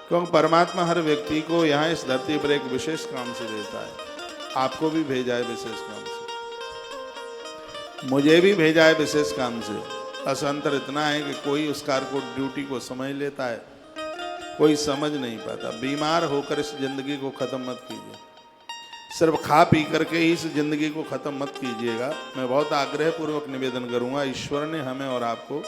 क्योंकि परमात्मा हर व्यक्ति को यहाँ इस धरती पर एक विशेष काम से देता है। आपको भी भेजा है विशेष काम से, मुझे भी भेजा है विशेष काम से। बस अंतर इतना है कि कोई उस कार्य को, ड्यूटी को समझ लेता है, कोई समझ नहीं पाता। बीमार होकर इस जिंदगी को खत्म मत कीजिए, सिर्फ खा पी करके ही इस जिंदगी को खत्म मत कीजिएगा। मैं बहुत आग्रह पूर्वक निवेदन करूंगा, ईश्वर ने हमें और आपको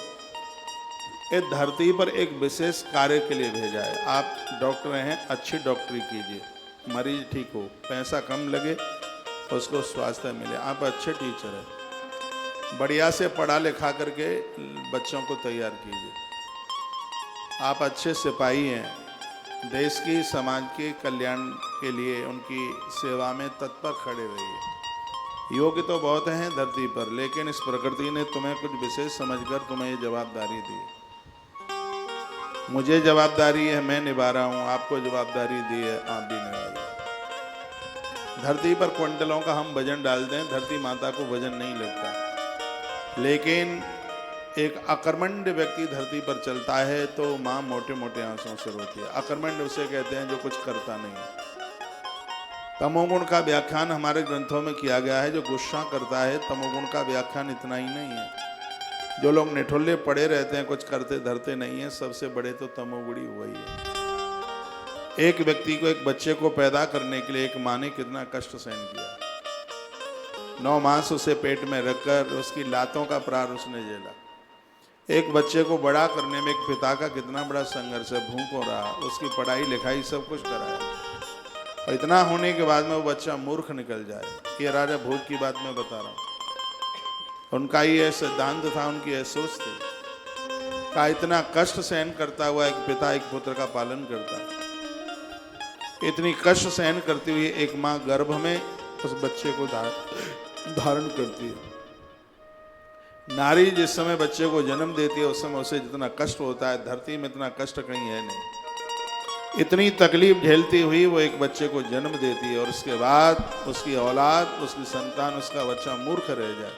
इस धरती पर एक विशेष कार्य के लिए भेजा है। आप डॉक्टर हैं, अच्छी डॉक्टरी कीजिए, मरीज ठीक हो, पैसा कम लगे, उसको स्वास्थ्य मिले। आप अच्छे टीचर हैं, बढ़िया से पढ़ा लिखा करके बच्चों को तैयार कीजिए। आप अच्छे सिपाही हैं, देश की, समाज के कल्याण के लिए उनकी सेवा में तत्पर खड़े रहिए। योग्य तो बहुत हैं धरती पर, लेकिन इस प्रकृति ने तुम्हें कुछ विशेष समझकर तुम्हें ये जवाबदारी दी। मुझे जवाबदारी है, मैं निभा रहा हूँ, आपको जवाबदारी दी है, आप भी निभाइए। धरती पर क्विंटलों का हम वजन डालते हैं, धरती माता को वजन नहीं लगता, लेकिन एक अकर्मण्य व्यक्ति धरती पर चलता है तो माँ मोटे मोटे आंसुओं से रोती है। अकर्मण्य उसे कहते हैं जो कुछ करता नहीं है। तमोगुण का व्याख्यान हमारे ग्रंथों में किया गया है, जो गुस्सा करता है। तमोगुण का व्याख्यान इतना ही नहीं है, जो लोग निठुल्ले पड़े रहते हैं, कुछ करते धरते नहीं है, सबसे बड़े तो तमोगुणी वही है। एक व्यक्ति को, एक बच्चे को पैदा करने के लिए एक माँ ने कितना कष्ट सहन किया। 9 मास उसे पेट में रखकर उसकी लातों का प्रार उसने झेला। एक बच्चे को बड़ा करने में एक पिता का कितना बड़ा संघर्ष है, भूखों रहा, उसकी पढ़ाई लिखाई सब कुछ कराया, और इतना होने के बाद में वो बच्चा मूर्ख निकल जाए। ये राजा भोज की बात मैं बता रहा हूँ। उनका ये सिद्धांत था, उनकी यह सोच थी का इतना कष्ट सहन करता हुआ एक पिता एक पुत्र का पालन करता है। इतनी कष्ट सहन करती हुई एक माँ गर्भ में उस बच्चे को धारण करती है। नारी जिस समय बच्चे को जन्म देती है उस समय उसे जितना कष्ट होता है, धरती में इतना कष्ट कहीं है नहीं। इतनी तकलीफ झेलती हुई वो एक बच्चे को जन्म देती है, और उसके बाद उसकी औलाद, उसकी संतान, उसका बच्चा मूर्ख रह जाए,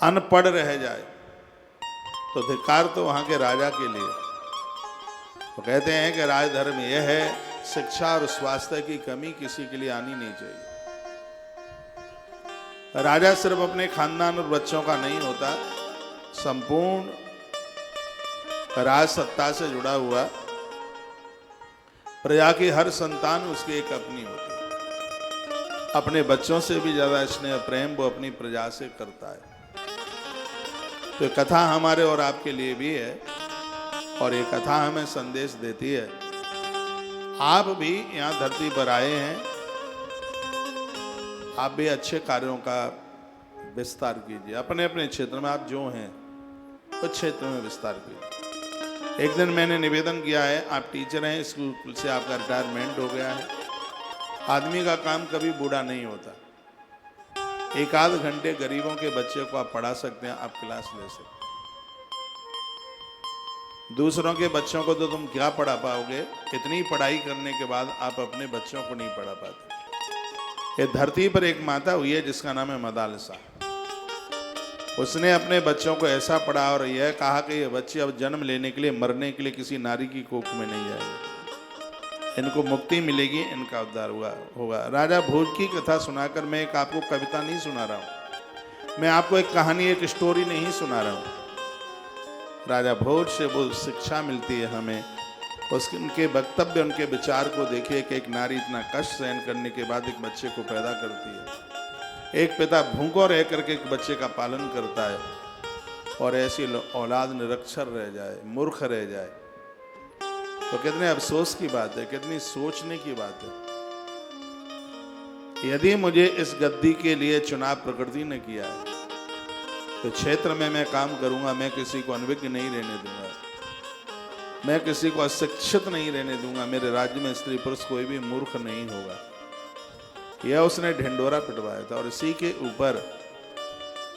अनपढ़ रह जाए, तो धिक्कार तो वहां के राजा के लिए। तो कहते हैं कि राजधर्म यह है, शिक्षा और स्वास्थ्य की कमी किसी के लिए आनी नहीं चाहिए। राजा सिर्फ अपने खानदान और बच्चों का नहीं होता, संपूर्ण राज सत्ता से जुड़ा हुआ प्रजा की हर संतान उसकी एक अपनी होती है। अपने बच्चों से भी ज्यादा स्नेह प्रेम वो अपनी प्रजा से करता है। तो ये कथा हमारे और आपके लिए भी है, और ये कथा हमें संदेश देती है। आप भी यहाँ धरती पर आए हैं, आप भी अच्छे कार्यों का विस्तार कीजिए। अपने अपने क्षेत्र में आप जो हैं उस क्षेत्र में विस्तार कीजिए। एक दिन मैंने निवेदन किया है, आप टीचर हैं, स्कूल से आपका रिटायरमेंट हो गया है, आदमी का काम कभी बूढ़ा नहीं होता। एक आध घंटे गरीबों के बच्चे को आप पढ़ा सकते हैं, आप क्लास ले सकते हैं। दूसरों के बच्चों को तो तुम क्या पढ़ा पाओगे, इतनी पढ़ाई करने के बाद आप अपने बच्चों को नहीं पढ़ा पाते। ये धरती पर एक माता हुई है जिसका नाम है मदालसा। उसने अपने बच्चों को ऐसा पढ़ा और यह कहा कि ये बच्चे अब जन्म लेने के लिए, मरने के लिए किसी नारी की कोख में नहीं जाएंगे, इनको मुक्ति मिलेगी, इनका उद्धार होगा। राजा भोज की कथा सुनाकर मैं एक आपको कविता नहीं सुना रहा हूँ, मैं आपको एक कहानी, एक स्टोरी नहीं सुना रहा हूँ। राजा भोज से वो शिक्षा मिलती है हमें, उनके वक्तव्य, उनके विचार को देखिए कि एक नारी इतना कष्ट सहन करने के बाद एक बच्चे को पैदा करती है। एक पिता भूखों रह करके एक बच्चे का पालन करता है, और ऐसी औलाद निरक्षर रह जाए, मूर्ख रह जाए, तो कितने अफसोस की बात है, कितनी सोचने की बात है। यदि मुझे इस गद्दी के लिए चुनाव प्रकृति ने किया है तो क्षेत्र में मैं काम करूंगा, मैं किसी को अनभिज्ञ नहीं रहने दूंगा, मैं किसी को अशिक्षित नहीं रहने दूंगा, मेरे राज्य में स्त्री पुरुष कोई भी मूर्ख नहीं होगा। यह उसने ढिंडोरा पिटवाया था, और इसी के ऊपर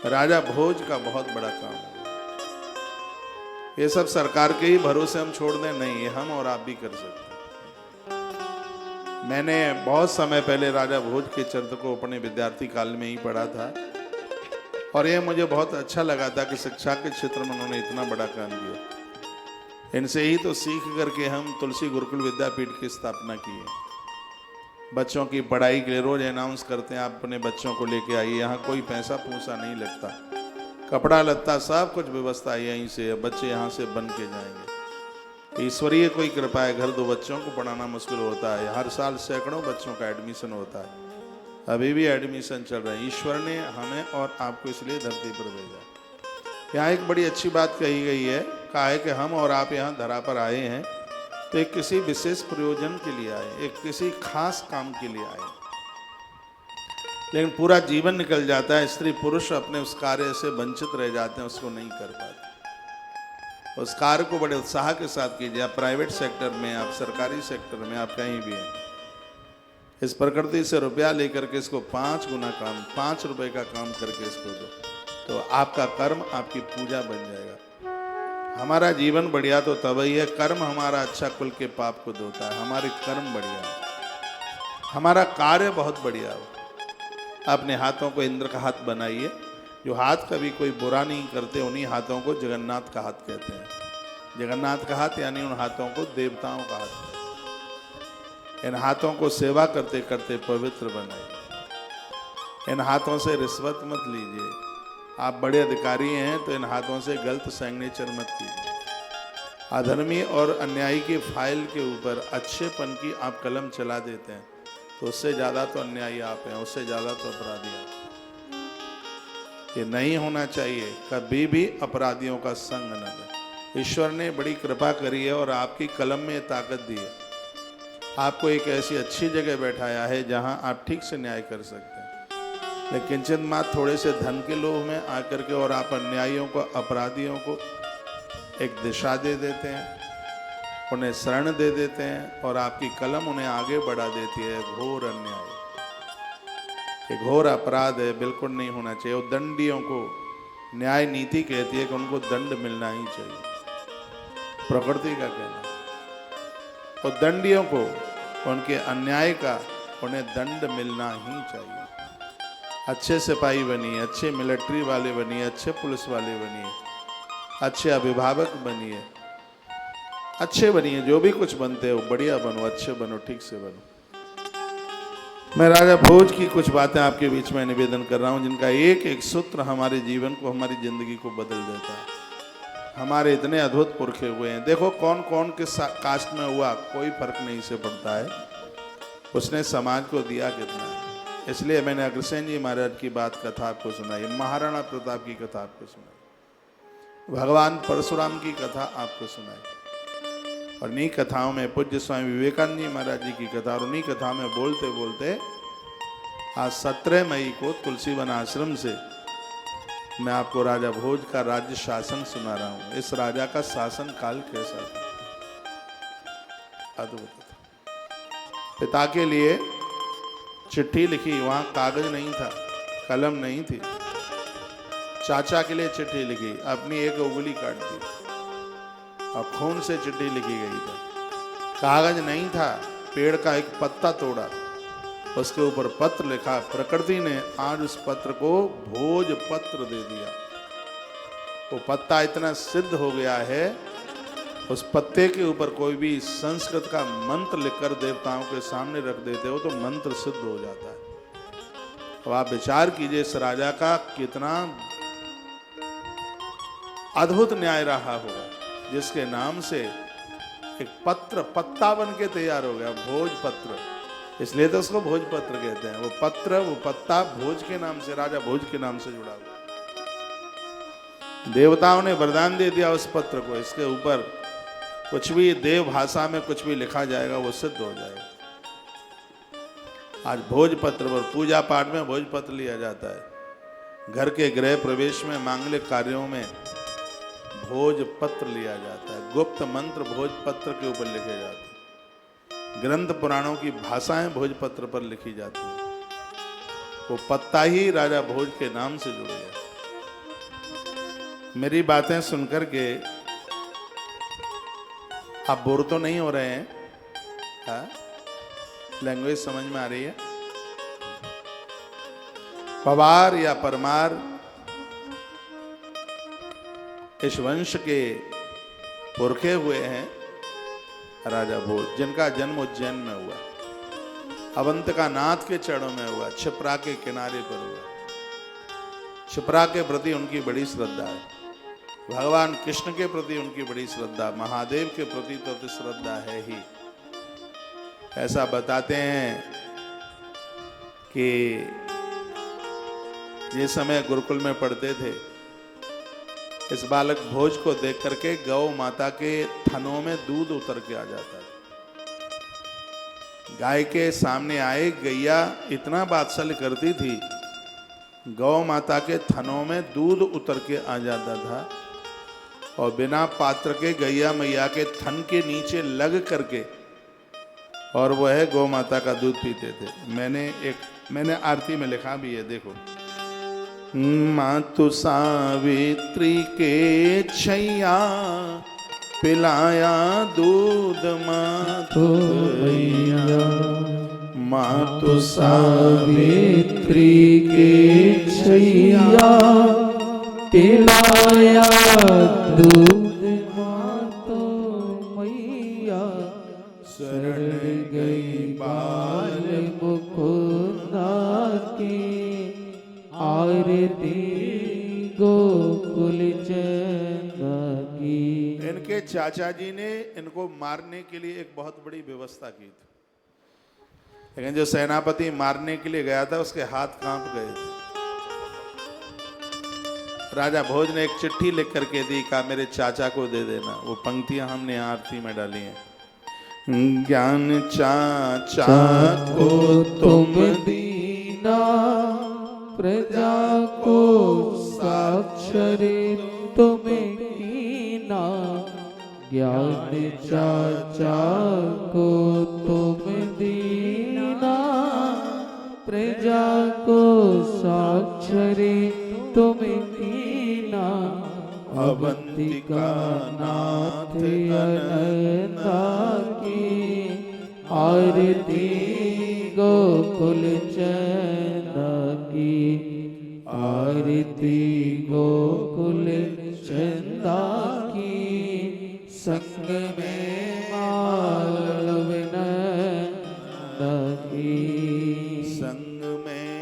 राजा भोज का बहुत बड़ा काम है। ये सब सरकार के ही भरोसे हम छोड़ दें, नहीं, ये हम और आप भी कर सकते हैं। मैंने बहुत समय पहले राजा भोज के चरित्र को अपने विद्यार्थी काल में ही पढ़ा था, और यह मुझे बहुत अच्छा लगा था कि शिक्षा के क्षेत्र में उन्होंने इतना बड़ा काम किया। इनसे ही तो सीख करके हम तुलसी गुरुकुल विद्यापीठ की स्थापना की है। बच्चों की पढ़ाई के लिए रोज अनाउंस करते हैं, आप अपने बच्चों को लेके आइए, यहाँ कोई पैसा पूसा नहीं लगता, कपड़ा लत्ता सब कुछ व्यवस्था यहीं से है, बच्चे यहाँ से बन के जाएंगे। ईश्वरीय कोई कृपा है, घर दो बच्चों को पढ़ाना मुश्किल होता है, हर साल सैकड़ों बच्चों का एडमिशन होता है, अभी भी एडमिशन चल रहा है। ईश्वर ने हमें और आपको इसलिए धरती पर भेजा। यहाँ एक बड़ी अच्छी बात कही गई है, कहा है कि हम और आप यहाँ धरा पर आए हैं तो एक किसी विशेष प्रयोजन के लिए आए, एक किसी खास काम के लिए आए, लेकिन पूरा जीवन निकल जाता है, स्त्री पुरुष अपने उस कार्य से वंचित रह जाते हैं, उसको नहीं कर पाते। उस कार्य को बड़े उत्साह के साथ कीजिए, आप प्राइवेट सेक्टर में, आप सरकारी सेक्टर में, आप कहीं भी हैं। इस प्रकृति से रुपया लेकर के इसको 5 गुना काम, 5 रुपए का काम करके इसको दो, तो आपका कर्म आपकी पूजा बन जाएगा। हमारा जीवन बढ़िया तो तभी है, कर्म हमारा अच्छा कुल के पाप को धोता है, हमारे कर्म बढ़िया हो, हमारा कार्य बहुत बढ़िया हो। अपने हाथों को इंद्र का हाथ बनाइए, जो हाथ कभी कोई बुरा नहीं करते, उन्हीं हाथों को जगन्नाथ का हाथ कहते हैं। जगन्नाथ का हाथ यानी उन हाथों को देवताओं का हाथ कहते हैं। इन हाथों को सेवा करते करते पवित्र बनाइए। इन हाथों से रिश्वत मत लीजिए, आप बड़े अधिकारी हैं तो इन हाथों से गलत सिग्नेचर मत कीजिए। अधर्मी और अन्यायी की फाइल के ऊपर अच्छेपन की आप कलम चला देते हैं तो उससे ज़्यादा तो अन्यायी आप हैं, उससे ज़्यादा तो अपराधी आप। ये नहीं होना चाहिए, कभी भी अपराधियों का संग न लें। ईश्वर ने बड़ी कृपा करी है और आपकी कलम में ताकत दी है, आपको एक ऐसी अच्छी जगह बैठाया है जहां आप ठीक से न्याय कर सकते हैं। लेकिन किंचित मात्र थोड़े से धन के लोभ में आकर के और आप अन्यायियों को, अपराधियों को एक दिशा दे देते हैं, उन्हें शरण दे देते हैं और आपकी कलम उन्हें आगे बढ़ा देती है। घोर अन्याय, ये घोर अपराध है, बिल्कुल नहीं होना चाहिए। और दंडियों को न्याय नीति कहती है कि उनको दंड मिलना ही चाहिए, प्रकृति का कहना। और दंडियों को उनके अन्याय का उन्हें दंड मिलना ही चाहिए। अच्छे सिपाही बनिए, अच्छे मिलिट्री वाले बनिए, अच्छे पुलिस वाले बनिए, अच्छे अभिभावक बनिए, अच्छे बनिए, जो भी कुछ बनते हो बढ़िया बनो, अच्छे बनो, ठीक से बनो। मैं राजा भोज की कुछ बातें आपके बीच में निवेदन कर रहा हूं, जिनका एक एक सूत्र हमारे जीवन को, हमारी जिंदगी को बदल देता है। हमारे इतने अद्भुत पुरखे हुए हैं, देखो कौन कौन किस कास्ट में हुआ कोई फर्क नहीं से पड़ता है, उसने समाज को दिया कितना है। इसलिए मैंने अग्रसेन जी महाराज की बात कथा आपको सुनाई, महाराणा प्रताप की कथा आपको सुनाई, भगवान परशुराम की कथा आपको सुनाई, और इन्हीं कथाओं में पूज्य स्वामी विवेकानंद जी महाराज जी की कथा, और उन्हीं कथा में बोलते बोलते आज 17 मई को तुलसीवन आश्रम से मैं आपको राजा भोज का राज्य शासन सुना रहा हूं। इस राजा का शासन काल कैसा था, अद्भुत था। पिता के लिए चिट्ठी लिखी, वहां कागज नहीं था, कलम नहीं थी। चाचा के लिए चिट्ठी लिखी, अपनी एक उंगली काट दी और खून से चिट्ठी लिखी गई थी। कागज नहीं था, पेड़ का एक पत्ता तोड़ा, उसके ऊपर पत्र लिखा। प्रकृति ने आज उस पत्र को भोज पत्र दे दिया। वो पत्ता इतना सिद्ध हो गया है, उस पत्ते के ऊपर कोई भी संस्कृत का मंत्र लिखकर देवताओं के सामने रख देते हो तो मंत्र सिद्ध हो जाता है। अब आप विचार कीजिए इस राजा का कितना अद्भुत न्याय रहा होगा, जिसके नाम से एक पत्र पत्ता बन के तैयार हो गया, भोज पत्र। इसलिए तो उसको भोजपत्र कहते हैं। वो पत्र, वो पत्ता भोज के नाम से, राजा भोज के नाम से जुड़ा हुआ। देवताओं ने वरदान दे दिया उस पत्र को, इसके ऊपर कुछ भी देव भाषा में कुछ भी लिखा जाएगा वो सिद्ध हो जाएगा। आज भोजपत्र पर पूजा पाठ में भोजपत्र लिया जाता है, घर के गृह प्रवेश में, मांगलिक कार्यों में भोजपत्र लिया जाता है। गुप्त मंत्र भोजपत्र के ऊपर लिखे जाते हैं। ग्रंथ पुराणों की भाषाएं भोजपत्र पर लिखी जाती हैं। वो पत्ता ही राजा भोज के नाम से जुड़ गया। मेरी बातें सुनकर के आप बोर तो नहीं हो रहे हैं? हाँ, लैंग्वेज समझ में आ रही है? पवार या परमार इस वंश के पुरखे हुए हैं राजा भोज, जिनका जन्म उज्जैन में हुआ, अवंतिका नाथ के चरणों में हुआ, क्षिप्रा के किनारे पर हुआ। क्षिप्रा के प्रति उनकी बड़ी श्रद्धा है, भगवान कृष्ण के प्रति उनकी बड़ी श्रद्धा, महादेव के प्रति तो श्रद्धा है ही। ऐसा बताते हैं कि जिस समय गुरुकुल में पढ़ते थे, इस बालक भोज को देख करके गौ माता के थनों में दूध उतर के आ जाता था। गाय के सामने आए गैया इतना बात्सल्य करती थी, गौ माता के थनों में दूध उतर के आ जाता था और बिना पात्र के गैया मैया के थन के नीचे लग करके और वह गौ माता का दूध पीते थे। मैंने आरती में लिखा भी है, देखो। मातु सावित्री के छैया पिलाया दूध मातु मैया, मातु सावित्री के छैया पिलाया दूध मातु मैया, शरण गई बाल मुकुंदा की, आरती गोकुल चंदा की। इनके चाचा जी ने इनको मारने के लिए एक बहुत बड़ी व्यवस्था की थी, लेकिन जो सेनापति मारने के लिए गया था उसके हाथ कांप गए थे। राजा भोज ने एक चिट्ठी लिख करके दी, कहा मेरे चाचा को दे देना। वो पंक्तियां हमने आरती में डाली हैं। ज्ञान चाचा को तुम दीना, प्रजा को साक्षरी तुम्हें कीना, ज्ञान चाचा को तुम दीना, प्रजा को साक्षरी तुम्हें कीना, अवंतिका नाथ अनंता की, आरती गोकुल चंदा की, आरती गोकुल चंदा की, संग में मालविनंदा की, संग में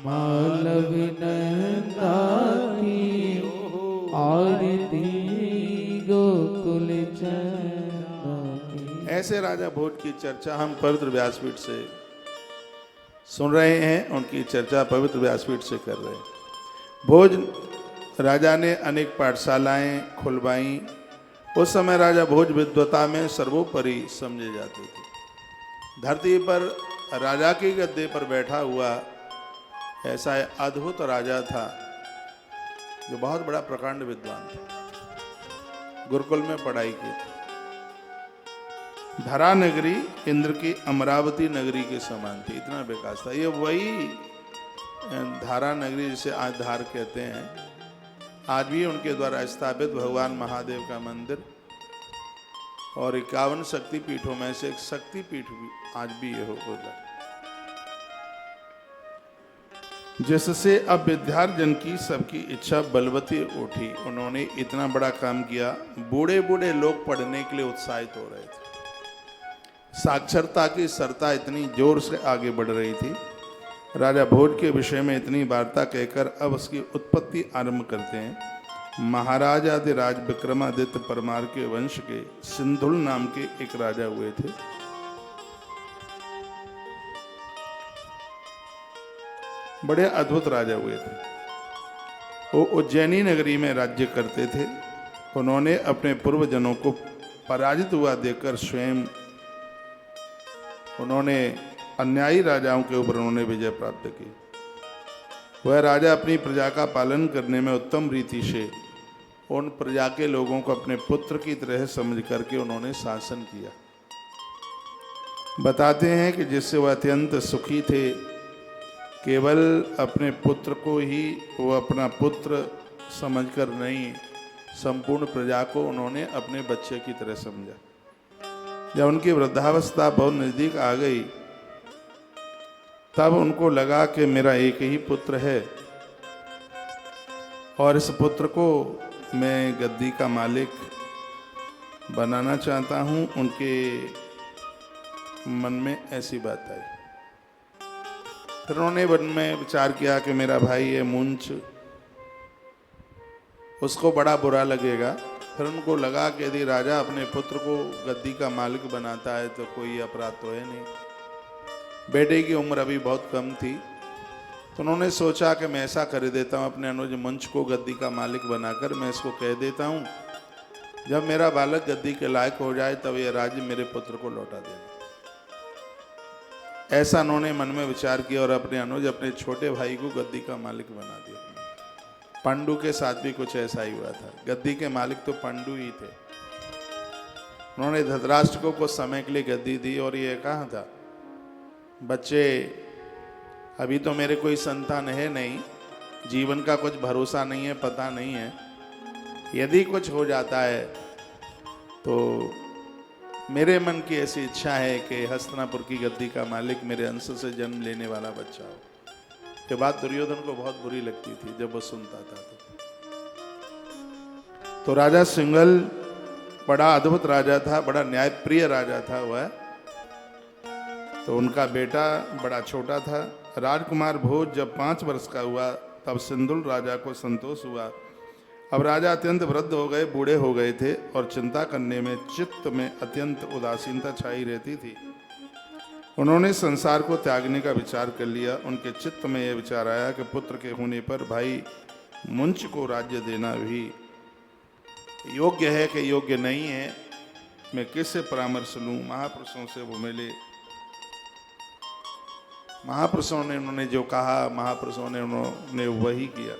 मालविनंदा की, आरती गोकुल चंदा की। ऐसे राजा भोज की चर्चा हम पवित्र व्यासपीठ से सुन रहे हैं, उनकी चर्चा पवित्र व्यासपीठ से कर रहे हैं। भोज राजा ने अनेक पाठशालाएं खुलवाई। उस समय राजा भोज विद्वता में सर्वोपरि समझे जाते थे। धरती पर राजा की गद्दे पर बैठा हुआ ऐसा अद्भुत राजा था जो बहुत बड़ा प्रकांड विद्वान था, गुरुकुल में पढ़ाई की थी। धरा नगरी इंद्र की अमरावती नगरी के समान थी, इतना विकास था। ये वही धारा नगरी जिसे आज धार कहते हैं, आज भी उनके द्वारा स्थापित भगवान महादेव का मंदिर और 51 शक्ति पीठों में से एक शक्ति पीठ भी आज भी ये होगा, जिससे अब विद्यार्जन की सबकी इच्छा बलवती उठी। उन्होंने इतना बड़ा काम किया, बूढ़े बूढ़े लोग पढ़ने के लिए उत्साहित हो रहे थे। साक्षरता की सरता इतनी जोर से आगे बढ़ रही थी। राजा भोज के विषय में इतनी वार्ता कहकर अब उसकी उत्पत्ति आरंभ करते हैं। महाराजाधिराज विक्रमादित्य परमार के वंश के सिंधुल नाम के एक राजा हुए थे। बड़े अद्भुत राजा हुए थे। वो उज्जैनी नगरी में राज्य करते थे। उन्होंने अपने पूर्वजनों को पराजित हुआ देखकर स्वयं उन्होंने अन्यायी राजाओं के ऊपर उन्होंने विजय प्राप्त की। वह राजा अपनी प्रजा का पालन करने में उत्तम रीति से उन प्रजा के लोगों को अपने पुत्र की तरह समझ करके उन्होंने शासन किया। बताते हैं कि जिससे वह अत्यंत सुखी थे, केवल अपने पुत्र को ही वो अपना पुत्र समझकर नहीं, संपूर्ण प्रजा को उन्होंने अपने बच्चे की तरह समझा। जब उनकी वृद्धावस्था बहुत नज़दीक आ गई, तब उनको लगा कि मेरा एक ही पुत्र है और इस पुत्र को मैं गद्दी का मालिक बनाना चाहता हूं। उनके मन में ऐसी बात आई। फिर उन्होंने मन में विचार किया कि मेरा भाई है मुंच, उसको बड़ा बुरा लगेगा। फिर उनको लगा कि यदि राजा अपने पुत्र को गद्दी का मालिक बनाता है तो कोई अपराध तो है नहीं। बेटे की उम्र अभी बहुत कम थी, तो उन्होंने सोचा कि मैं ऐसा कर देता हूँ, अपने अनुज मुंच को गद्दी का मालिक बनाकर मैं इसको कह देता हूँ, जब मेरा बालक गद्दी के लायक हो जाए तब यह राज्य मेरे पुत्र को लौटा देना। ऐसा उन्होंने मन में विचार किया और अपने अनुज, अपने छोटे भाई को गद्दी का मालिक बना दिया। पांडु के साथ भी कुछ ऐसा ही हुआ था। गद्दी के मालिक तो पांडु ही थे। उन्होंने धृतराष्ट्र को कुछ समय के लिए गद्दी दी और ये कहा था, बच्चे अभी तो मेरे कोई संतान है नहीं, जीवन का कुछ भरोसा नहीं है, पता नहीं है, यदि कुछ हो जाता है तो मेरे मन की ऐसी इच्छा है कि हस्तिनापुर की गद्दी का मालिक मेरे अंश से जन्म लेने वाला बच्चा हो। ये बात दुर्योधन को बहुत बुरी लगती थी जब वो सुनता था। तो राजा सिंघल बड़ा अद्भुत राजा था, बड़ा न्यायप्रिय राजा था वह। तो उनका बेटा बड़ा छोटा था। राजकुमार भोज जब 5 वर्ष का हुआ तब सिंधुल राजा को संतोष हुआ। अब राजा अत्यंत वृद्ध हो गए, बूढ़े हो गए थे और चिंता करने में चित्त में अत्यंत उदासीनता छाई रहती थी। उन्होंने संसार को त्यागने का विचार कर लिया। उनके चित्त में यह विचार आया कि पुत्र के होने पर भाई मुंच को राज्य देना भी योग्य है कि योग्य नहीं है, मैं किससे परामर्श लूं। महापुरुषों से वो मिले। महापुरुषों ने उन्होंने जो कहा, महापुरुषों ने उन्होंने वही किया।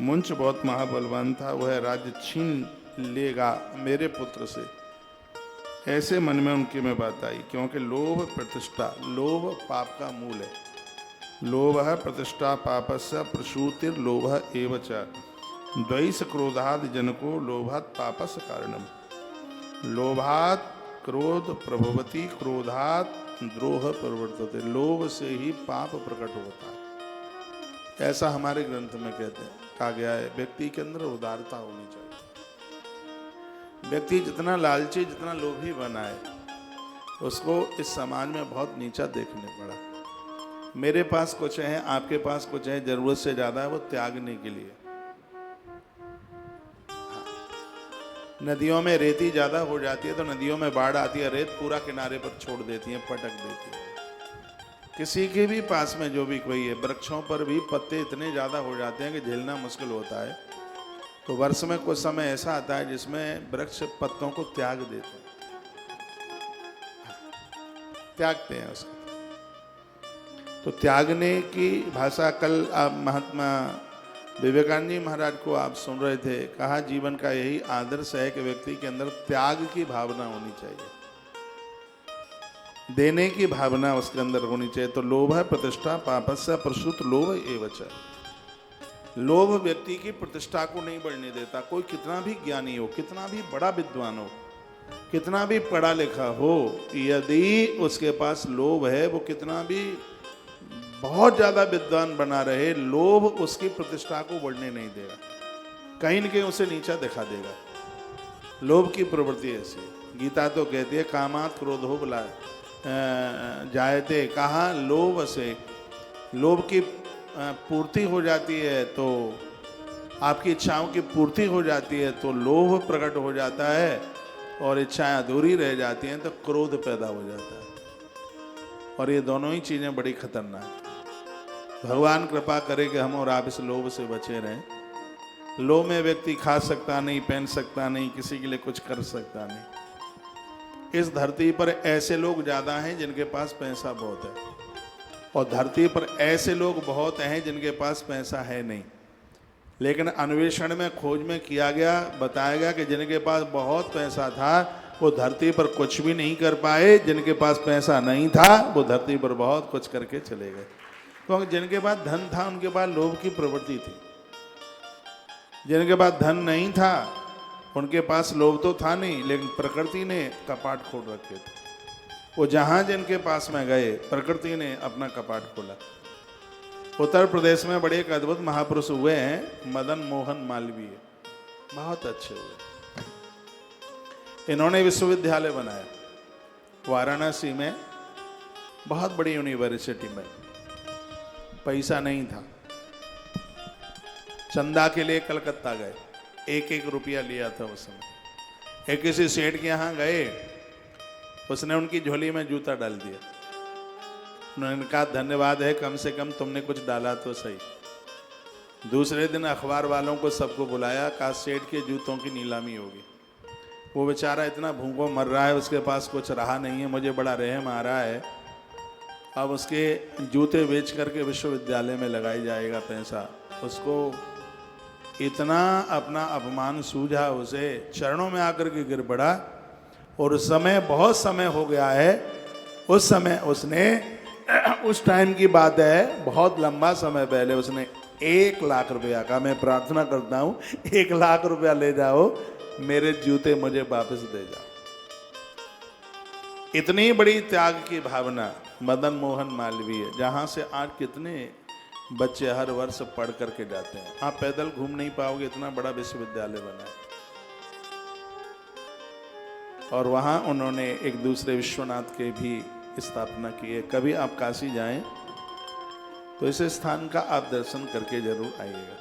मुंच बहुत महाबलवान था, वह राज्य छीन लेगा मेरे पुत्र से, ऐसे मन में उनके में बात आई। क्योंकि लोभ प्रतिष्ठा, लोभ पाप का मूल है। लोभ प्रतिष्ठा पापस्य प्रसूतिर लोभ एव च द्वैष क्रोधाद जनको लोभात पापस्य कारणम। लोभात क्रोध प्रभवती, क्रोधात द्रोह प्रवर्तते। लोभ से ही पाप प्रकट होता है, ऐसा हमारे ग्रंथ में कहते हैं, कहा गया है। व्यक्ति के अंदर उदारता होनी चाहिए। व्यक्ति जितना लालची, जितना लोभी बना है, उसको इस समाज में बहुत नीचा देखने पड़ा। मेरे पास कुछ है, आपके पास कुछ है, जरूरत से ज्यादा है वो त्यागने के लिए। नदियों में रेती ज्यादा हो जाती है तो नदियों में बाढ़ आती है, रेत पूरा किनारे पर छोड़ देती है, पटक देती है। किसी के भी पास में जो भी कोई है, वृक्षों पर भी पत्ते इतने ज्यादा हो जाते हैं कि झेलना मुश्किल होता है। तो वर्ष में कुछ समय ऐसा आता है जिसमें वृक्ष पत्तों को त्याग देते हैं, त्यागते हैं उसको। तो त्यागने की भाषा कल आप महात्मा विवेकानंद जी महाराज को आप सुन रहे थे। कहा जीवन का यही आदर्श है कि व्यक्ति के अंदर त्याग की भावना होनी चाहिए, देने की भावना उसके अंदर होनी चाहिए। तो लोभ है प्रतिष्ठा पापस्य प्रसूत लोभ एव च। लोभ व्यक्ति की प्रतिष्ठा को नहीं बढ़ने देता। कोई कितना भी ज्ञानी हो, कितना भी बड़ा विद्वान हो, कितना भी पढ़ा लिखा हो, यदि उसके पास लोभ है, वो कितना भी बहुत ज्यादा विद्वान बना रहे, लोभ उसकी प्रतिष्ठा को बढ़ने नहीं देगा, कहीं न कहीं उसे नीचा दिखा देगा। लोभ की प्रवृत्ति ऐसी है। गीता तो कहती है कामात क्रोधो बला जायते। कहा लोभ से, लोभ की पूर्ति हो जाती है तो आपकी इच्छाओं की पूर्ति हो जाती है तो लोभ प्रकट हो जाता है, और इच्छाएं अधूरी रह जाती हैं तो क्रोध पैदा हो जाता है। और ये दोनों ही चीजें बड़ी खतरनाक। भगवान कृपा करे कि हम और आप इस लोभ से बचे रहें। लोभ में व्यक्ति खा सकता नहीं, पहन सकता नहीं, किसी के लिए कुछ कर सकता नहीं। इस धरती पर ऐसे लोग ज्यादा हैं जिनके पास पैसा बहुत है, और धरती पर ऐसे लोग बहुत हैं जिनके पास पैसा है नहीं। लेकिन अन्वेषण में, खोज में किया गया, बताया गया कि जिनके पास बहुत पैसा था वो धरती पर कुछ भी नहीं कर पाए, जिनके पास पैसा नहीं था वो धरती पर बहुत कुछ करके चले गए। क्योंकि जिनके पास धन था उनके पास लोभ की प्रवृत्ति थी, जिनके पास धन नहीं था उनके पास लोभ तो था नहीं, लेकिन प्रकृति ने कपाट खोल रखे थे। वो जहां जिनके पास में गए प्रकृति ने अपना कपाट खोला। उत्तर प्रदेश में बड़े एक अद्भुत महापुरुष हुए हैं, मदन मोहन मालवीय, बहुत अच्छे हुए। इन्होंने विश्वविद्यालय बनाया वाराणसी में, बहुत बड़ी यूनिवर्सिटी में। पैसा नहीं था, चंदा के लिए कलकत्ता गए, 1-1 रुपया लिया था उस समय। एक किसी सेठ के यहाँ गए, उसने उनकी झोली में जूता डाल दिया। उन्होंने कहा धन्यवाद है, कम से कम तुमने कुछ डाला तो सही। दूसरे दिन अखबार वालों को सबको बुलाया, कहा सेठ के जूतों की नीलामी होगी। वो बेचारा इतना भूखों मर रहा है, उसके पास कुछ रहा नहीं है, मुझे बड़ा रहम आ रहा है। अब उसके जूते बेच करके विश्वविद्यालय में लगाई जाएगा पैसा। उसको इतना अपना अपमान सूझा, उसे चरणों में आकर के गिर पड़ा। और उस समय बहुत समय हो गया है, उस समय उसने, उस टाइम की बात है, बहुत लंबा समय पहले उसने 1 लाख रुपया का, मैं प्रार्थना करता हूँ 1 लाख रुपया ले जाओ, मेरे जूते मुझे वापस दे जाओ। इतनी बड़ी त्याग की भावना मदन मोहन मालवीय, जहाँ से आज कितने बच्चे हर वर्ष पढ़ करके जाते हैं। आप पैदल घूम नहीं पाओगे, इतना बड़ा विश्वविद्यालय बना है। और वहाँ उन्होंने एक दूसरे विश्वनाथ के भी स्थापना की है। कभी आप काशी जाएं तो इस स्थान का आप दर्शन करके जरूर आइएगा।